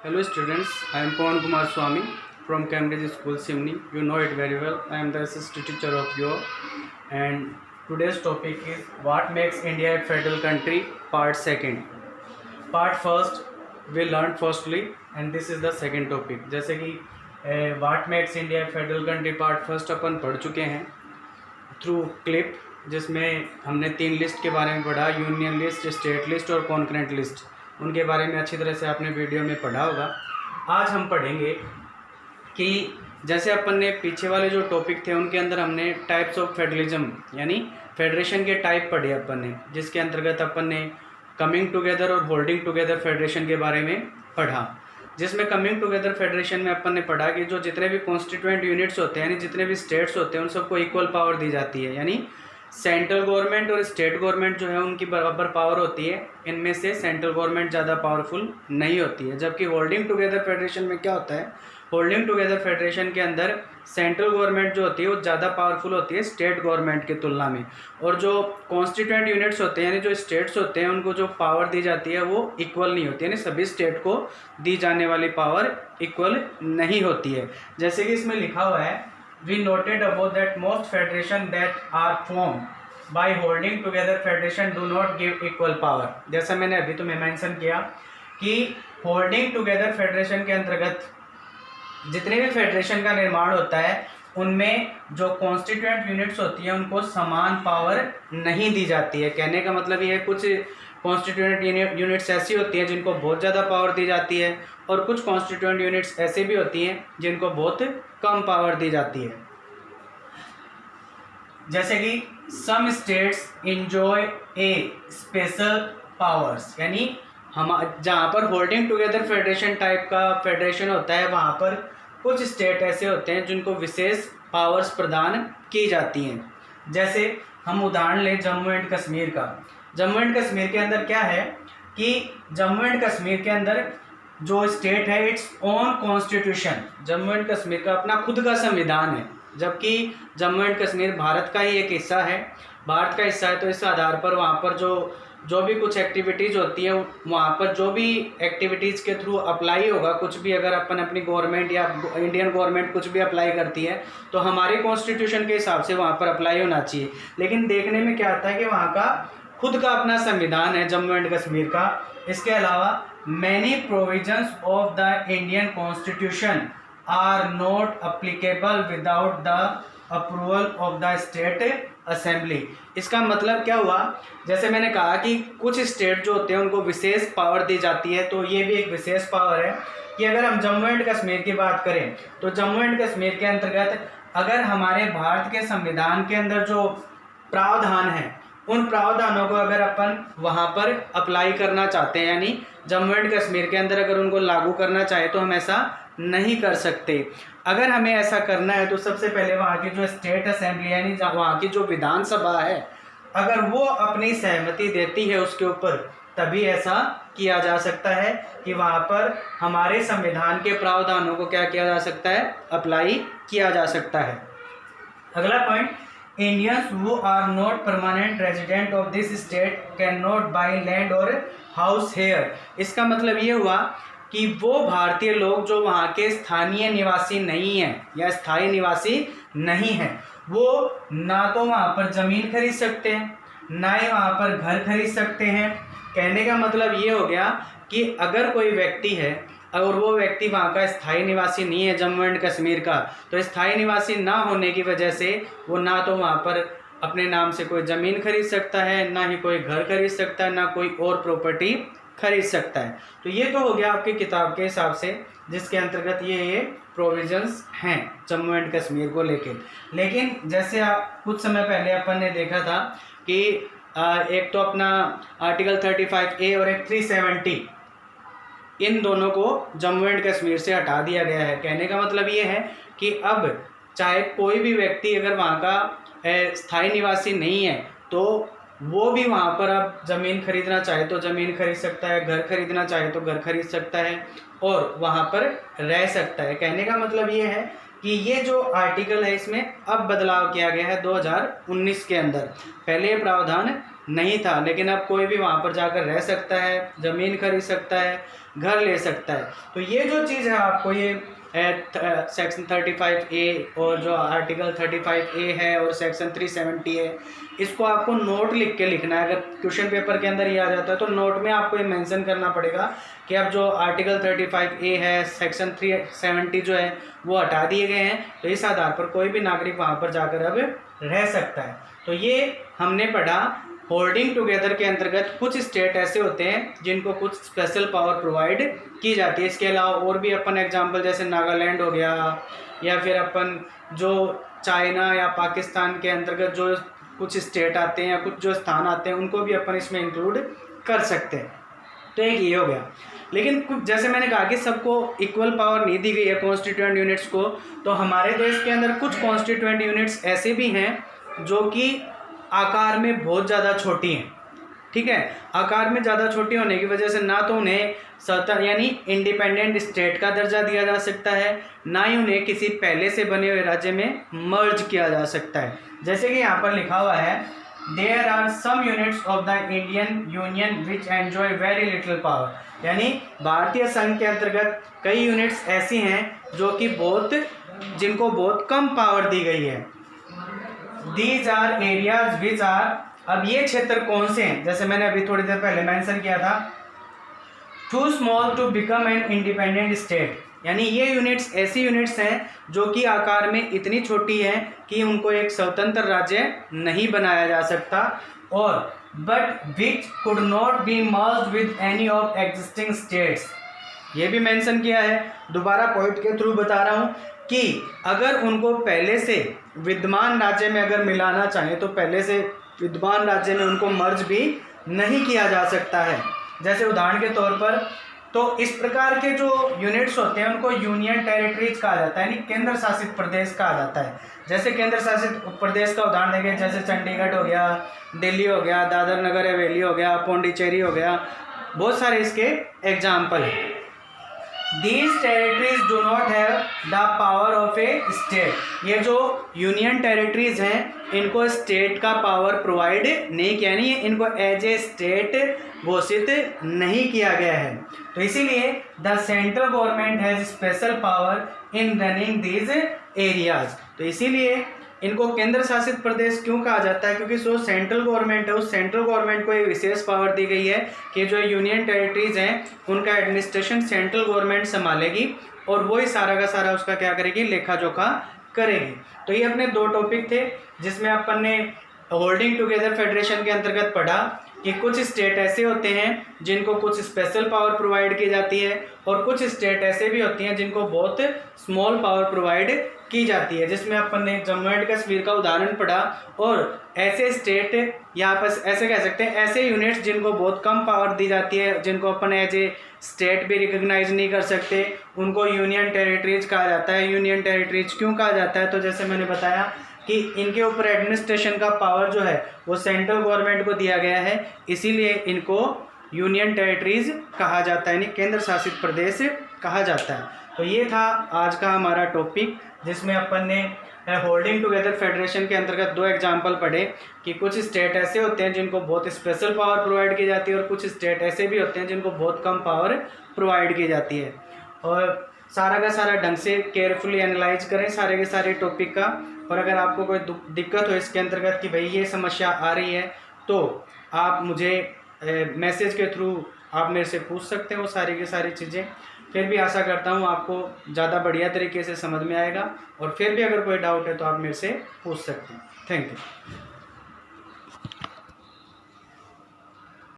Hello students, I am Pawan Kumar Swami from Cambridge School Simni. You know it very well. I am the assistant teacher of yours, and today's topic is what makes India a federal country, part second. Part first we learned firstly and this is the second topic. जैसे कि what makes India a federal country part first अपन पढ़ चुके हैं through clip, जिसमें हमने 3 list के बारे में पढ़ा, यूनियन लिस्ट, स्टेट लिस्ट और कॉन्करेंट लिस्ट। उनके बारे में अच्छी तरह से आपने वीडियो में पढ़ा होगा। आज हम पढ़ेंगे कि जैसे अपन ने पीछे वाले जो टॉपिक थे उनके अंदर हमने टाइप्स ऑफ फेडरलिज्म यानी फेडरेशन के टाइप पढ़े अपन ने, जिसके अंतर्गत अपन ने कमिंग टुगेदर और होल्डिंग टुगेदर फेडरेशन के बारे में पढ़ा। जिसमें कमिंग टुगेदर फेडरेशन में अपन ने पढ़ा कि जो जितने भी कॉन्स्टिट्यूएंट यूनिट्स होते हैं यानी जितने भी स्टेट्स होते हैं उन सबको इक्वल पावर दी जाती है, यानी सेंट्रल गवर्नमेंट और स्टेट गवर्नमेंट जो है उनकी बराबर पावर होती है। इनमें से सेंट्रल गवर्नमेंट ज़्यादा पावरफुल नहीं होती है। जबकि होल्डिंग टुगेदर फेडरेशन में क्या होता है, होल्डिंग टुगेदर फेडरेशन के अंदर सेंट्रल गवर्नमेंट जो होती है वो ज़्यादा पावरफुल होती है स्टेट गवर्नमेंट की तुलना में, और जो कॉन्स्टिट्यूएंट यूनिट्स होते हैं यानी जो स्टेट्स होते हैं उनको जो पावर दी जाती है वो इक्वल नहीं होती है, यानी सभी स्टेट को दी जाने वाली पावर इक्वल नहीं होती है। जैसे कि इसमें लिखा हुआ है, we noted about that most federation that are form by holding together federation do not give equal power. जैसा मैंने अभी तुम्हें मेंशन किया कि होल्डिंग टुगेदर फेडरेशन के अंतर्गत जितने भी फेडरेशन का निर्माण होता है उनमें जो कॉन्स्टिट्यूएंट यूनिट्स होती हैं उनको समान पावर नहीं दी जाती है। कहने का मतलब ये है, कुछ कॉन्स्टिट्यूएंट यूनिट्स ऐसी होती हैं जिनको बहुत ज़्यादा पावर दी जाती है और कुछ कॉन्स्टिट्यूएंट यूनिट्स ऐसे भी होती हैं जिनको बहुत कम पावर दी जाती है। जैसे कि सम स्टेट्स इंजॉय ए स्पेशल पावर्स, यानी हम जहाँ पर होल्डिंग टुगेदर फेडरेशन टाइप का फेडरेशन होता है वहाँ पर कुछ स्टेट ऐसे होते हैं जिनको विशेष पावर्स प्रदान की जाती हैं। जैसे हम उदाहरण लें जम्मू एंड कश्मीर का। जम्मू एंड कश्मीर के अंदर क्या है कि जम्मू एंड कश्मीर के अंदर जो स्टेट है its own constitution, Jammu and Kashmir का अपना खुद का संविधान है। जबकि जम्मू एंड कश्मीर भारत का ही एक हिस्सा है, भारत का हिस्सा है, तो इस आधार पर वहाँ पर जो भी कुछ एक्टिविटीज़ होती है वहाँ पर जो भी एक्टिविटीज़ के थ्रू अप्लाई होगा, कुछ भी अगर अपन अपनी गवर्नमेंट या इंडियन गवर्नमेंट कुछ भी अप्लाई करती है तो हमारे कॉन्स्टिट्यूशन के हिसाब से वहाँ पर अप्लाई होना चाहिए। लेकिन देखने में क्या आता है कि वहाँ का खुद का अपना संविधान है जम्मू एंड कश्मीर का। इसके अलावा many provisions of the Indian constitution are not applicable without the approval of the state assembly. इसका मतलब क्या हुआ, जैसे मैंने कहा कि कुछ स्टेट जो होते हैं उनको विशेष पावर दी जाती है, तो ये भी एक विशेष पावर है कि अगर हम जम्मू एंड कश्मीर की बात करें तो जम्मू एंड कश्मीर के अंतर्गत अगर हमारे भारत के संविधान के अंदर जो प्रावधान है उन प्रावधानों को अगर अपन वहाँ पर अप्लाई करना चाहते हैं, यानी जम्मू एंड कश्मीर के अंदर अगर उनको लागू करना चाहे तो हम ऐसा नहीं कर सकते। अगर हमें ऐसा करना है तो सबसे पहले वहाँ की जो स्टेट असेंबली यानी वहाँ की जो विधानसभा है अगर वो अपनी सहमति देती है उसके ऊपर, तभी ऐसा किया जा सकता है कि वहाँ पर हमारे संविधान के प्रावधानों को क्या किया जा सकता है, अप्लाई किया जा सकता है। अगला point, Indians who are not permanent resident of this state can not buy land और हाउस हेयर। इसका मतलब ये हुआ कि वो भारतीय लोग जो वहाँ के स्थानीय निवासी नहीं हैं या स्थायी निवासी नहीं हैं, वो ना तो वहाँ पर ज़मीन खरीद सकते हैं ना ही वहाँ पर घर खरीद सकते हैं। कहने का मतलब ये हो गया कि अगर कोई व्यक्ति है और वो व्यक्ति वहाँ का स्थायी निवासी नहीं है जम्मू एंड कश्मीर का, तो स्थायी निवासी ना होने की वजह से वो ना तो वहाँ पर अपने नाम से कोई ज़मीन खरीद सकता है, ना ही कोई घर खरीद सकता है, ना कोई और प्रॉपर्टी खरीद सकता है। तो ये तो हो गया आपकी किताब के हिसाब से जिसके अंतर्गत ये प्रोविजंस हैं जम्मू एंड कश्मीर को लेके। लेकिन जैसे आप कुछ समय पहले अपन ने देखा था कि एक तो अपना आर्टिकल 35A और एक 370, इन दोनों को जम्मू एंड कश्मीर से हटा दिया गया है। कहने का मतलब ये है कि अब चाहे कोई भी व्यक्ति अगर वहाँ का स्थायी निवासी नहीं है तो वो भी वहाँ पर अब ज़मीन खरीदना चाहे तो ज़मीन खरीद सकता है, घर खरीदना चाहे तो घर खरीद सकता है और वहाँ पर रह सकता है। कहने का मतलब ये है कि ये जो आर्टिकल है इसमें अब बदलाव किया गया है 2019 के अंदर। पहले ये प्रावधान नहीं था, लेकिन अब कोई भी वहाँ पर जाकर रह सकता है, ज़मीन खरीद सकता है, घर ले सकता है। तो ये जो चीज़ है आपको ये सेक्शन 35A और जो आर्टिकल 35A है और सेक्शन 370 है, इसको आपको नोट लिख के लिखना है। अगर क्वेश्चन पेपर के अंदर ये आ जाता है तो नोट में आपको ये मेंशन करना पड़ेगा कि अब जो आर्टिकल 35A है, सेक्शन 370 जो है वो हटा दिए गए हैं, तो इस आधार पर कोई भी नागरिक वहाँ पर जाकर अब रह सकता है। तो ये हमने पढ़ा होल्डिंग टुगेदर के अंतर्गत कुछ स्टेट ऐसे होते हैं जिनको कुछ स्पेशल पावर प्रोवाइड की जाती है। इसके अलावा और भी अपन एग्जांपल जैसे नागालैंड हो गया, या फिर अपन जो चाइना या पाकिस्तान के अंतर्गत जो कुछ स्टेट आते हैं या कुछ जो स्थान आते हैं उनको भी अपन इसमें इंक्लूड कर सकते हैं। तो एक ये हो गया। लेकिन कुछ जैसे मैंने कहा कि सबको इक्वल पावर नहीं दी गई है कॉन्स्टिट्यूएंट यूनिट्स को, तो हमारे देश के अंदर कुछ कॉन्स्टिट्यूएंट यूनिट्स ऐसे भी हैं जो कि आकार में बहुत ज़्यादा छोटी हैं। ठीक है, आकार में ज़्यादा छोटी होने की वजह से ना तो उन्हें स्वतंत्र यानी इंडिपेंडेंट स्टेट का दर्जा दिया जा सकता है, ना ही उन्हें किसी पहले से बने हुए राज्य में मर्ज किया जा सकता है। जैसे कि यहाँ पर लिखा हुआ है, there are some units of the Indian union which enjoy very little power, यानी भारतीय संघ के अंतर्गत कई यूनिट्स ऐसी हैं जो कि जिनको बहुत कम पावर दी गई है। These are areas which are, अब ये क्षेत्र कौन से हैं, जैसे मैंने अभी थोड़ी देर पहले मेंशन किया था, too small to become an independent state, यानी ये यूनिट्स ऐसी यूनिट्स हैं जो कि आकार में इतनी छोटी हैं कि उनको एक स्वतंत्र राज्य नहीं बनाया जा सकता, और but which could not be merged with any of existing states, ये भी मेंशन किया है। दोबारा पॉइंट के थ्रू बता रहा हूँ कि अगर उनको पहले से विद्यमान राज्य में अगर मिलाना चाहें तो पहले से विद्यमान राज्य में उनको मर्ज भी नहीं किया जा सकता है। जैसे उदाहरण के तौर पर, तो इस प्रकार के जो यूनिट्स होते हैं उनको यूनियन टेरिटरीज कहा जाता है, यानी केंद्र शासित प्रदेश कहा जाता है। जैसे केंद्र शासित प्रदेश का उदाहरण देंगे, जैसे चंडीगढ़ हो गया, दिल्ली हो गया, दादर नगर हवेली हो गया, पौंडीचेरी हो गया, बहुत सारे इसके एग्जाम्पल हैं। These territories do not have the power of a state, ये जो यूनियन टेरिटरीज हैं इनको स्टेट का पावर प्रोवाइड नहीं किया, नहीं इनको एज ए स्टेट घोषित नहीं किया गया है। तो इसीलिए the central government has special power in running these areas. तो इसीलिए इनको केंद्र शासित प्रदेश क्यों कहा जाता है, क्योंकि जो सेंट्रल गवर्नमेंट है उस सेंट्रल गवर्नमेंट को एक विशेष पावर दी गई है कि जो यूनियन टेरिटरीज हैं उनका एडमिनिस्ट्रेशन सेंट्रल गवर्नमेंट संभालेगी और वही सारा का सारा उसका क्या करेगी, लेखा जोखा करेगी। तो ये अपने दो टॉपिक थे जिसमें अपन ने होल्डिंग टुगेदर फेडरेशन के अंतर्गत पढ़ा कि कुछ स्टेट ऐसे होते हैं जिनको कुछ स्पेशल पावर प्रोवाइड की जाती है और कुछ स्टेट ऐसे भी होती हैं जिनको बहुत स्मॉल पावर प्रोवाइड की जाती है, जिसमें अपन ने जम्मू एंड कश्मीर का उदाहरण पढ़ा। और ऐसे स्टेट यहाँ पर ऐसे कह सकते हैं, ऐसे यूनिट्स जिनको बहुत कम पावर दी जाती है, जिनको अपन एज ए स्टेट भी रिकॉग्नाइज नहीं कर सकते, उनको यूनियन टेरिटरीज कहा जाता है। यूनियन टेरिटरीज क्यों कहा जाता है, तो जैसे मैंने बताया कि इनके ऊपर एडमिनिस्ट्रेशन का पावर जो है वो सेंट्रल गवर्नमेंट को दिया गया है, इसीलिए इनको यूनियन टेरिटरीज कहा जाता है, यानी केंद्र शासित प्रदेश कहा जाता है। तो ये था आज का हमारा टॉपिक जिसमें अपन ने होल्डिंग टुगेदर फेडरेशन के अंतर्गत दो एग्जाम्पल पढ़े कि कुछ स्टेट ऐसे होते हैं जिनको बहुत स्पेशल पावर प्रोवाइड की जाती है और कुछ स्टेट ऐसे भी होते हैं जिनको बहुत कम पावर प्रोवाइड की जाती है। और सारा का सारा ढंग से केयरफुली एनालाइज करें सारे के सारे टॉपिक का। और अगर आपको कोई दिक्कत हो इसके अंतर्गत कि भाई ये समस्या आ रही है तो आप मुझे मैसेज के थ्रू आप मेरे से पूछ सकते हो सारी की सारी चीज़ें। फिर भी आशा करता हूँ आपको ज़्यादा बढ़िया तरीके से समझ में आएगा, और फिर भी अगर कोई डाउट है तो आप मेरे से पूछ सकते हैं। Thank you.